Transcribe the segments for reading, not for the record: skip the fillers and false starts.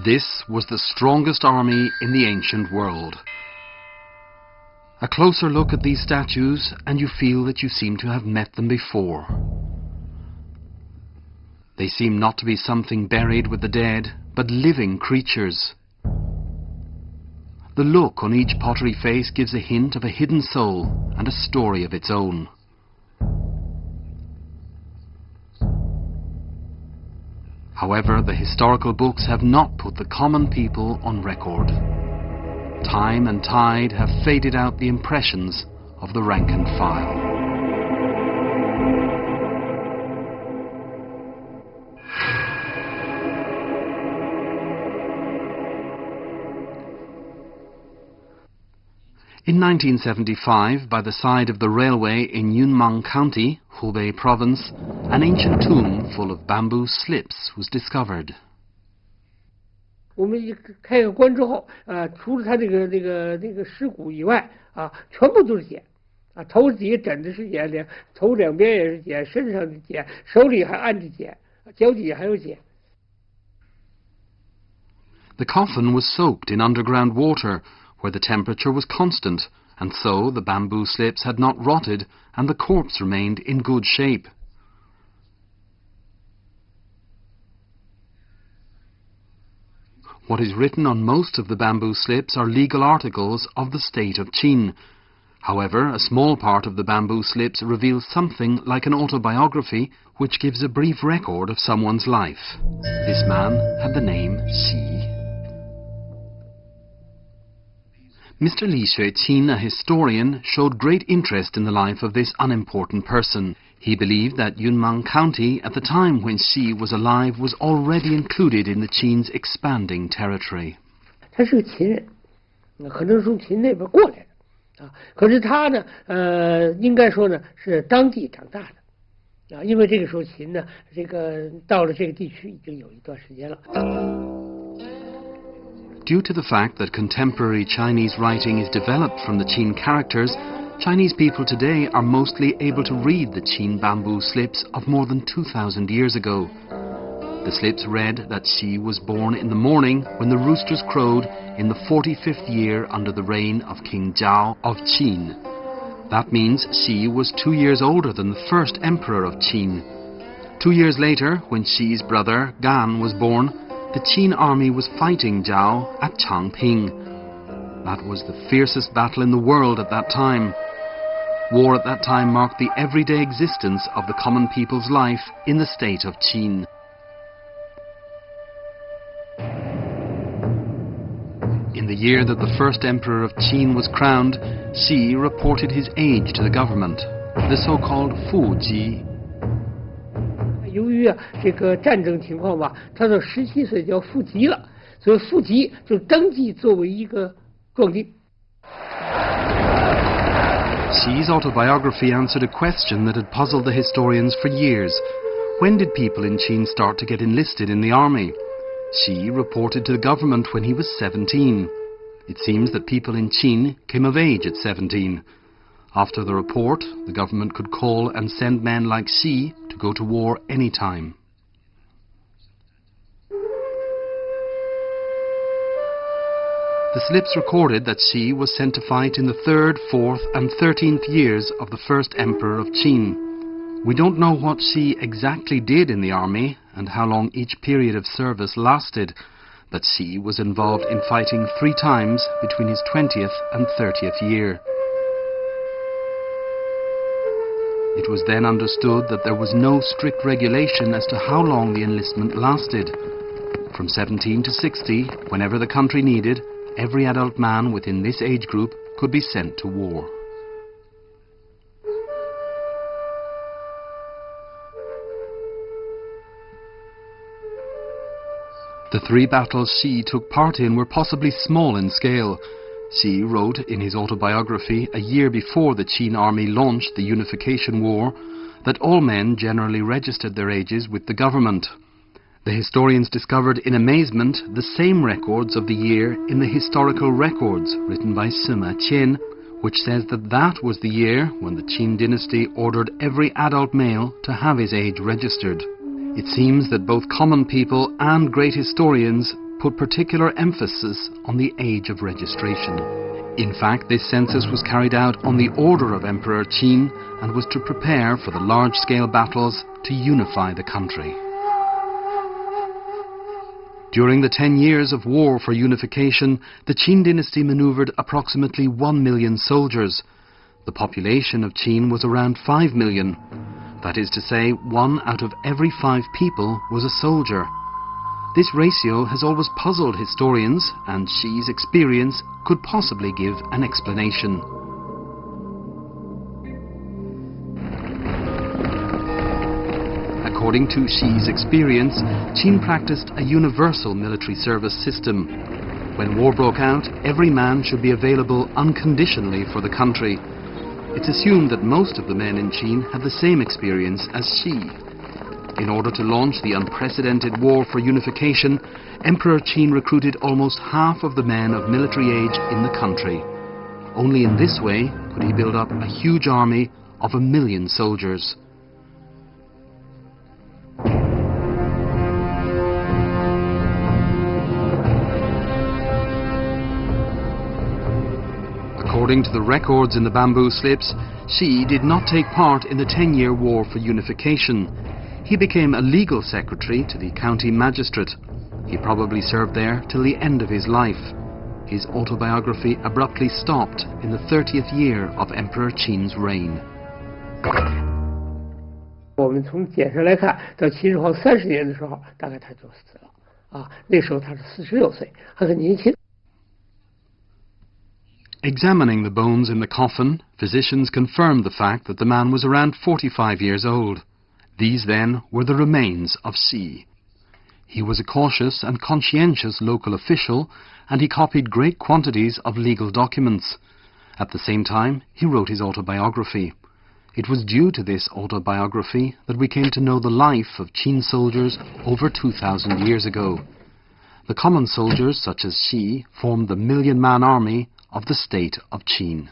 This was the strongest army in the ancient world. A closer look at these statues and you feel that you seem to have met them before. They seem not to be something buried with the dead, but living creatures. The look on each pottery face gives a hint of a hidden soul and a story of its own. However, the historical books have not put the common people on record. Time and tide have faded out the impressions of the rank and file. In 1975, by the side of the railway in Yunnan County, Hubei Province, an ancient tomb full of bamboo slips was discovered. 我们一开个棺之后，除了他这个尸骨以外，全部都是茧，头底下枕的是茧，头两边也是茧，身上是茧，手里还按着茧，脚底下还有茧。The coffin was soaked in underground water, where the temperature was constant, and so the bamboo slips had not rotted and the corpse remained in good shape. What is written on most of the bamboo slips are legal articles of the state of Qin. However, a small part of the bamboo slips reveals something like an autobiography which gives a brief record of someone's life. This man had the name Xi. Mr. Li Xueqin, a historian, showed great interest in the life of this unimportant person. He believed that Yunnan County, at the time when Xi was alive, was already included in the Qin's expanding territory. 他是个秦人，可能从秦那边过来的，可是他呢，应该说呢是当地长大的，因为这个时候秦呢，到了这个地区已经有一段时间了。Due to the fact that contemporary Chinese writing is developed from the Qin characters, Chinese people today are mostly able to read the Qin bamboo slips of more than 2,000 years ago. The slips read that Xi was born in the morning when the roosters crowed in the 45th year under the reign of King Zhao of Qin. That means Xi was 2 years older than the first emperor of Qin. 2 years later, when Xi's brother Gan was born, the Qin army was fighting Zhao at Changping. That was the fiercest battle in the world at that time. War at that time marked the everyday existence of the common people's life in the state of Qin. In the year that the first emperor of Qin was crowned, Xi reported his age to the government, the so-called Fuji. 由于这个战争情况吧，他到17岁就要复籍了，所以复籍就登记作为一个壮丁。Xi's autobiography answered a question that had puzzled the historians for years. When did people in Qin start to get enlisted in the army? Xi reported to the government when he was 17. It seems that people in Qin came of age at 17. After the report, the government could call and send men like Xi to go to war any time. The slips recorded that Xi was sent to fight in the 3rd, 4th and 13th years of the first emperor of Qin. We don't know what Xi exactly did in the army and how long each period of service lasted, but Xi was involved in fighting 3 times between his 20th and 30th year. It was then understood that there was no strict regulation as to how long the enlistment lasted. From 17 to 60, whenever the country needed, every adult man within this age group could be sent to war. The 3 battles Xi took part in were possibly small in scale. Xi wrote in his autobiography a year before the Qin army launched the Unification War that all men generally registered their ages with the government. The historians discovered in amazement the same records of the year in the historical records written by Sima Qian, which says that that was the year when the Qin dynasty ordered every adult male to have his age registered. It seems that both common people and great historians put particular emphasis on the age of registration. In fact, this census was carried out on the order of Emperor Qin and was to prepare for the large-scale battles to unify the country. During the 10 years of war for unification, the Qin dynasty maneuvered approximately 1 million soldiers. The population of Qin was around 5 million. That is to say, 1 out of every 5 people was a soldier. This ratio has always puzzled historians, and Xi's experience could possibly give an explanation. According to Xi's experience, Qin practiced a universal military service system. When war broke out, every man should be available unconditionally for the country. It's assumed that most of the men in Qin had the same experience as Xi. In order to launch the unprecedented war for unification, Emperor Qin recruited almost half of the men of military age in the country. Only in this way could he build up a huge army of 1 million soldiers. According to the records in the bamboo slips, Xi did not take part in the 10-year war for unification. He became a legal secretary to the county magistrate. He probably served there till the end of his life. His autobiography abruptly stopped in the 30th year of Emperor Qin's reign. 我们从简上来看，到秦始皇30年的时候，大概他就死了。那时候他是46岁，还很年轻。 Examining the bones in the coffin, physicians confirmed the fact that the man was around 45 years old. These, then, were the remains of Xi. He was a cautious and conscientious local official, and he copied great quantities of legal documents. At the same time, he wrote his autobiography. It was due to this autobiography that we came to know the life of Qin soldiers over 2,000 years ago. The common soldiers, such as Xi, formed the million-man army of the state of Qin.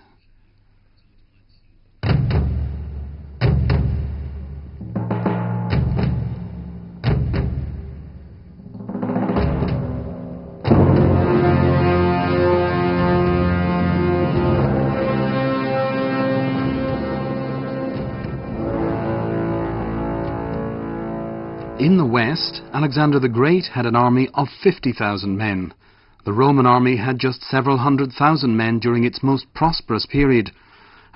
In the West, Alexander the Great had an army of 50,000 men. The Roman army had just several 100,000 men during its most prosperous period.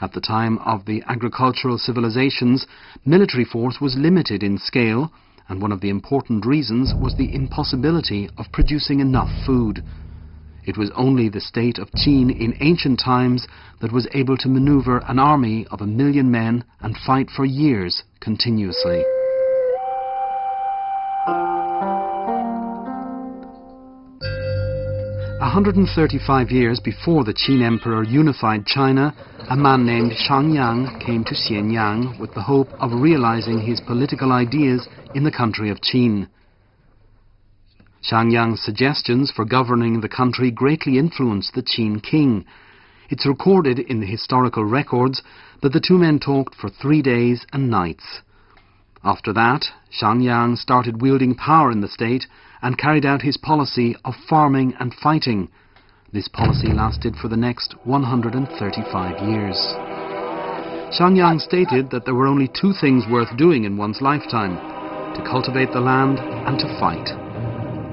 At the time of the agricultural civilizations, military force was limited in scale, and one of the important reasons was the impossibility of producing enough food. It was only the state of Qin in ancient times that was able to maneuver an army of 1 million men and fight for years continuously. 135 years before the Qin Emperor unified China, a man named Shangyang came to Xianyang with the hope of realizing his political ideas in the country of Qin. Shangyang's suggestions for governing the country greatly influenced the Qin king. It's recorded in the historical records that the two men talked for 3 days and nights. After that, Shangyang started wielding power in the state and carried out his policy of farming and fighting. This policy lasted for the next 135 years. Shangyang stated that there were only 2 things worth doing in one's lifetime: to cultivate the land and to fight.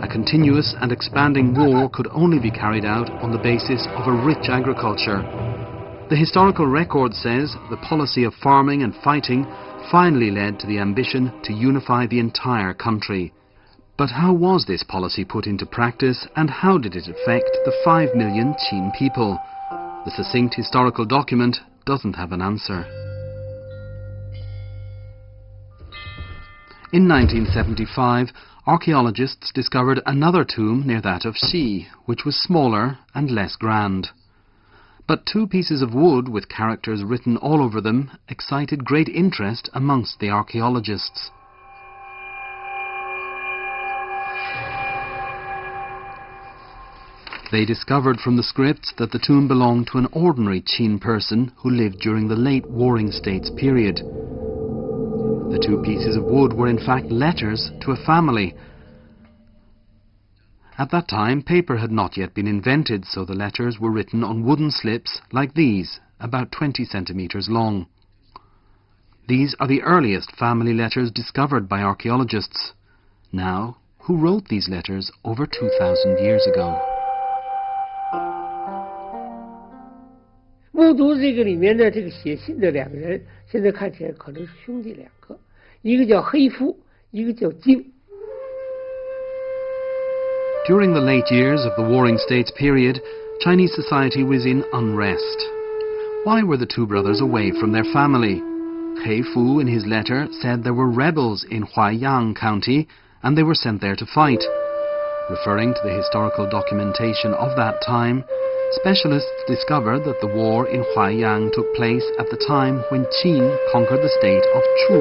A continuous and expanding war could only be carried out on the basis of a rich agriculture. The historical record says the policy of farming and fighting finally led to the ambition to unify the entire country. But how was this policy put into practice, and how did it affect the 5 million Qin people? The succinct historical document doesn't have an answer. In 1975, archaeologists discovered another tomb near that of Xi, which was smaller and less grand. But 2 pieces of wood with characters written all over them excited great interest amongst the archaeologists. They discovered from the scripts that the tomb belonged to an ordinary Qin person who lived during the late Warring States period. The 2 pieces of wood were in fact letters to a family, At that time, paper had not yet been invented, so the letters were written on wooden slips like these, about 20 centimetres long. These are the earliest family letters discovered by archaeologists. Now, who wrote these letters over 2,000 years ago? 目睹这个里面的这个写信的两个人，现在看起来可能是兄弟两个，一个叫黑夫，一个叫金。 During the late years of the Warring States period, Chinese society was in unrest. Why were the two brothers away from their family? He Fu, in his letter, said there were rebels in Huaiyang County and they were sent there to fight. Referring to the historical documentation of that time, specialists discovered that the war in Huaiyang took place at the time when Qin conquered the state of Chu.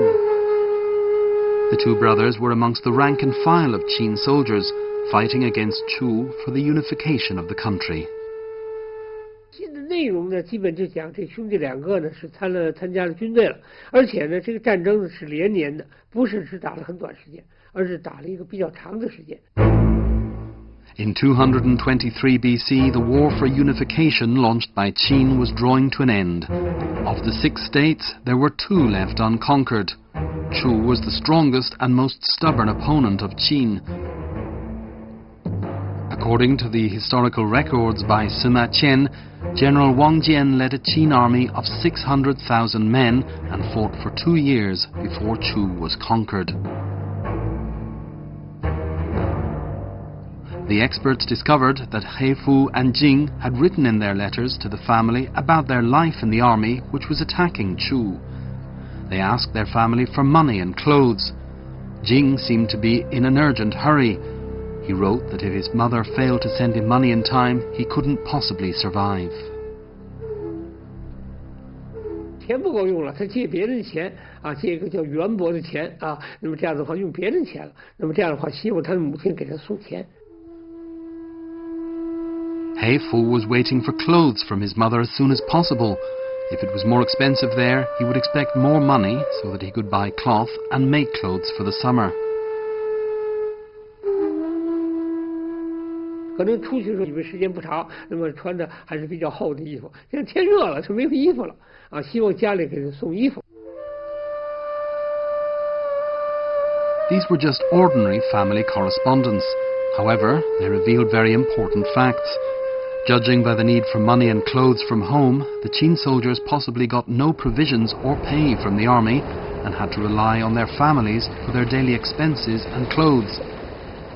The two brothers were amongst the rank and file of Qin soldiers, fighting against Chu for the unification of the country. 信的内容呢，基本就讲这兄弟两个呢是参加了军队了，而且呢，这个战争呢是连年的，不是只打了很短时间，而是打了一个比较长的时间。 In 223 BC, the war for unification launched by Qin was drawing to an end. Of the 6 states, there were 2 left unconquered. Chu was the strongest and most stubborn opponent of Qin. According to the historical records by Sima Qian, General Wang Jian led a Qin army of 600,000 men and fought for 2 years before Chu was conquered. The experts discovered that He Fu and Jing had written in their letters to the family about their life in the army which was attacking Chu. They asked their family for money and clothes. Jing seemed to be in an urgent hurry. He wrote that if his mother failed to send him money in time, he couldn't possibly survive. 钱不够用了，他借别人钱啊，借一个叫元帛的钱啊，那么这样的话用别人钱了，那么这样的话希望他的母亲给他送钱。 He Fu was waiting for clothes from his mother as soon as possible. If it was more expensive there, he would expect more money so that he could buy cloth and make clothes for the summer. 可能出去的时候以为时间不长，那么穿的还是比较厚的衣服。现在天热了，他没有衣服了啊，希望家里给他送衣服。 These were just ordinary family correspondence. However, they revealed very important facts. Judging by the need for money and clothes from home, the Qin soldiers possibly got no provisions or pay from the army and had to rely on their families for their daily expenses and clothes.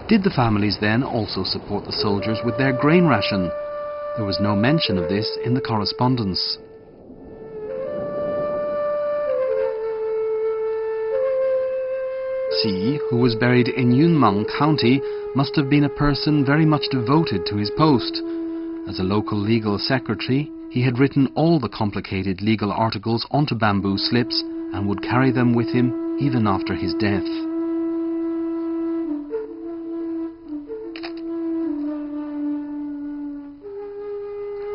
Did the families then also support the soldiers with their grain ration? There was no mention of this in the correspondence. Xi, who was buried in Yunmeng County, must have been a person very much devoted to his post. As a local legal secretary, he had written all the complicated legal articles onto bamboo slips and would carry them with him even after his death.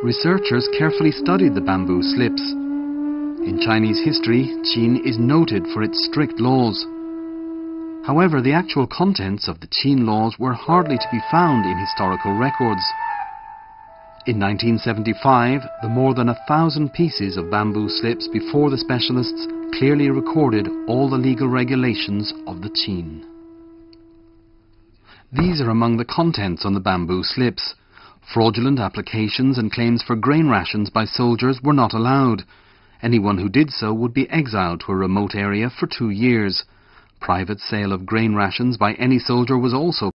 Researchers carefully studied the bamboo slips. In Chinese history, Qin is noted for its strict laws. However, the actual contents of the Qin laws were hardly to be found in historical records. In 1975, the more than 1,000 pieces of bamboo slips before the specialists clearly recorded all the legal regulations of the Qin. These are among the contents on the bamboo slips. Fraudulent applications and claims for grain rations by soldiers were not allowed. Anyone who did so would be exiled to a remote area for 2 years. Private sale of grain rations by any soldier was also